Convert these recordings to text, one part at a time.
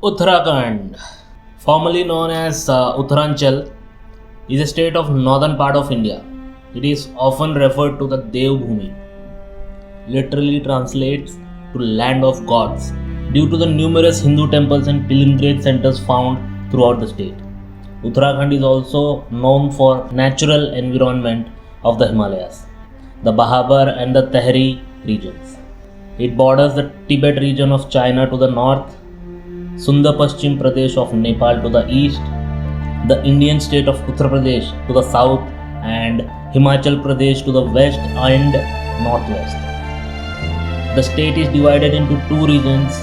Uttarakhand, formerly known as Uttaranchal, is a state of northern part of India. It is often referred to the Devbhumi, literally translates to land of gods, due to the numerous Hindu temples and pilgrimage centers found throughout the state. Uttarakhand is also known for natural environment of the Himalayas, the Bahabar and the Tehri regions. It borders the Tibet region of China to the north, Sundar Paschim Pradesh of Nepal to the east, the Indian state of Uttar Pradesh to the south, and Himachal Pradesh to the west and northwest. The state is divided into two regions,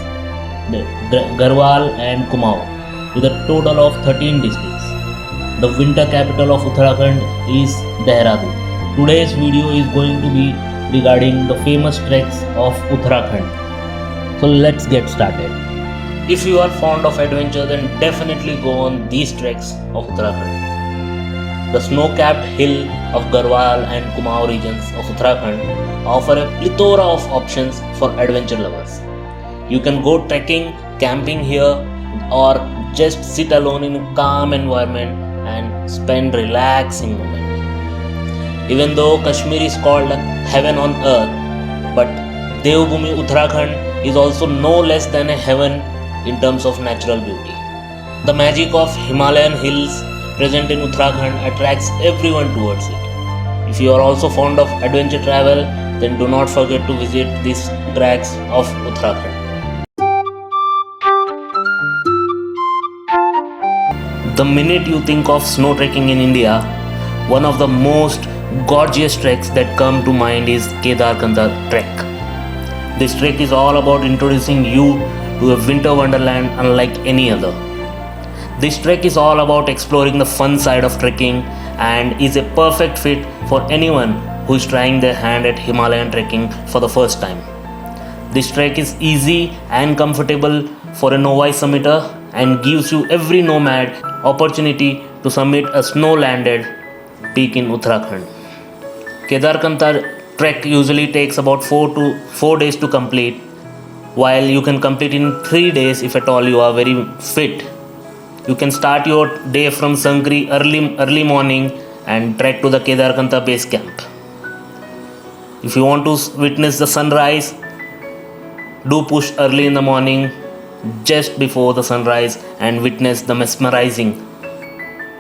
the Garhwal and Kumaon, with a total of 13 districts. The winter capital of Uttarakhand is Dehradun. Today's video is going to be regarding the famous treks of Uttarakhand. So let's get started. If you are fond of adventure, then definitely go on these treks of Uttarakhand. The snow-capped hill of Garhwal and Kumaon regions of Uttarakhand offer a plethora of options for adventure lovers. You can go trekking, camping here, or just sit alone in a calm environment and spend relaxing moment. Even though Kashmir is called heaven on earth, but Devbhumi Uttarakhand is also no less than a heaven in terms of natural beauty. The magic of Himalayan hills present in Uttarakhand attracts everyone towards it. If you are also fond of adventure travel, then do not forget to visit these tracks of Uttarakhand. The minute you think of snow trekking in India, one of the most gorgeous treks that come to mind is Kedarkantha trek. This trek is all about introducing you to a winter wonderland unlike any other. This trek is all about exploring the fun side of trekking and is a perfect fit for anyone who is trying their hand at Himalayan trekking for the first time. This trek is easy and comfortable for a novice summiter and gives you every nomad opportunity to summit a snow-landed peak in Uttarakhand. Kedarkantha trek usually takes about 4 days to complete, while you can complete in 3 days if at all you are very fit. You can start your day from Sangri early morning and trek to the Kedarkantha base camp. If you want to witness the sunrise, do push early in the morning just before the sunrise and witness the mesmerizing.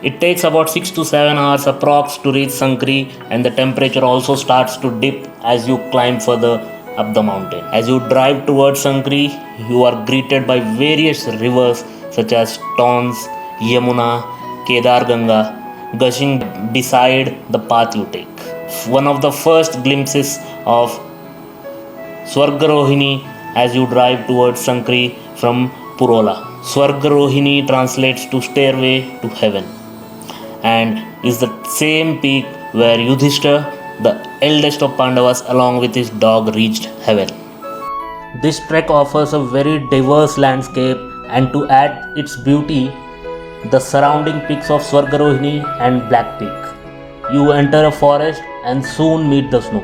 It takes about 6 to 7 hours approx to reach Sangri, and the temperature also starts to dip as you climb further up the mountain. As you drive towards Sangri, you are greeted by various rivers such as Tons, Yamuna, Kedar Ganga, gushing beside the path you take. One of the first glimpses of Swargarohini as you drive towards Sangri from Purola. Swargarohini translates to stairway to heaven and is the same peak where Yudhishthira, the eldest of Pandavas, along with his dog, reached heaven. This trek offers a very diverse landscape, and to add its beauty, the surrounding peaks of Swargarohini and Black Peak. You enter a forest and soon meet the snow.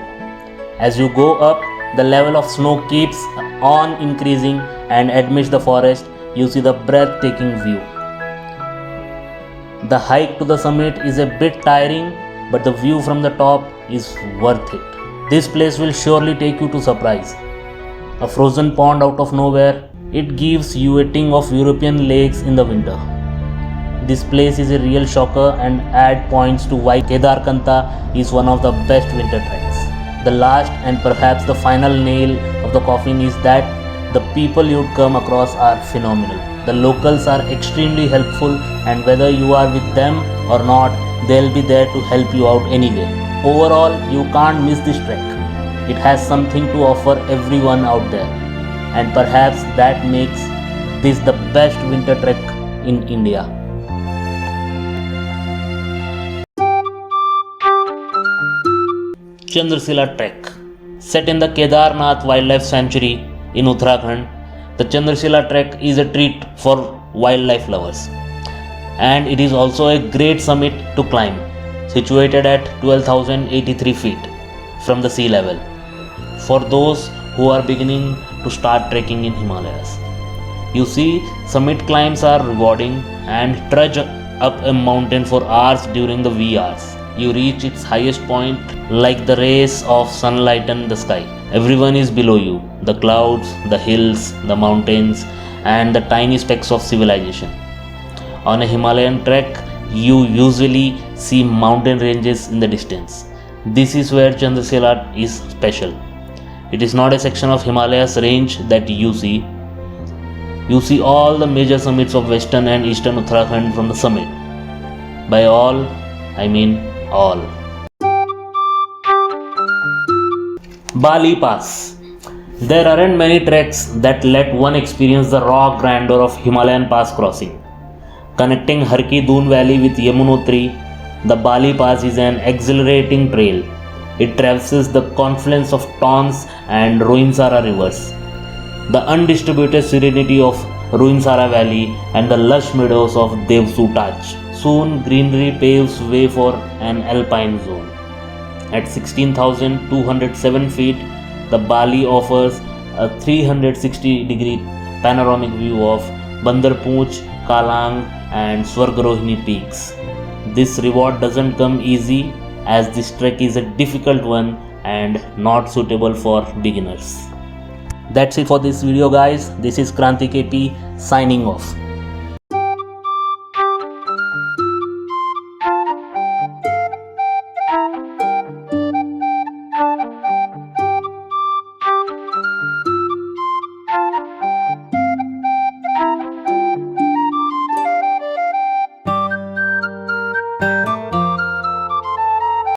As you go up, the level of snow keeps on increasing, and amidst the forest, you see the breathtaking view. The hike to the summit is a bit tiring, but the view from the top is worth it. This place will surely take you to surprise. A frozen pond out of nowhere, it gives you a ting of European lakes in the winter. This place is a real shocker and add points to why Kedarkantha is one of the best winter treks. The last and perhaps the final nail of the coffin is that the people you'd come across are phenomenal. The locals are extremely helpful, and whether you are with them or not, they'll be there to help you out anyway. Overall, you can't miss this trek. It has something to offer everyone out there, and perhaps that makes this the best winter trek in India. Chandrasila trek. Set in the Kedarnath Wildlife Sanctuary in Uttarakhand, the Chandrasila trek is a treat for wildlife lovers, and it is also a great summit to climb, situated at 12,083 feet from the sea level for those who are beginning to start trekking in Himalayas. You see, summit climbs are rewarding and trudge up a mountain for hours during the wee hours. You reach its highest point like the rays of sunlight in the sky. Everyone is below you, the clouds, the hills, the mountains, and the tiny specks of civilization. On a Himalayan trek, you usually see mountain ranges in the distance. This is where Chandrasila is special. It is not a section of Himalayas range that you see. You see all the major summits of western and eastern Uttarakhand from the summit. By all, I mean all. Bali Pass. There aren't many treks that let one experience the raw grandeur of Himalayan pass crossing. Connecting Har Ki Doon Valley with Yamunotri, the Bali Pass is an exhilarating trail. It traverses the confluence of Tons and Roinsara rivers, the undistributed serenity of Roinsara Valley, and the lush meadows of Devsu Taj. Soon, greenery paves way for an alpine zone. At 16,207 feet, the Bali offers a 360-degree panoramic view of Bandar Pooch, Kalang, and Swargarohini peaks. This reward doesn't come easy, as this trek is a difficult one and not suitable for beginners. That's it for this video, guys. This is Kranti KP signing off.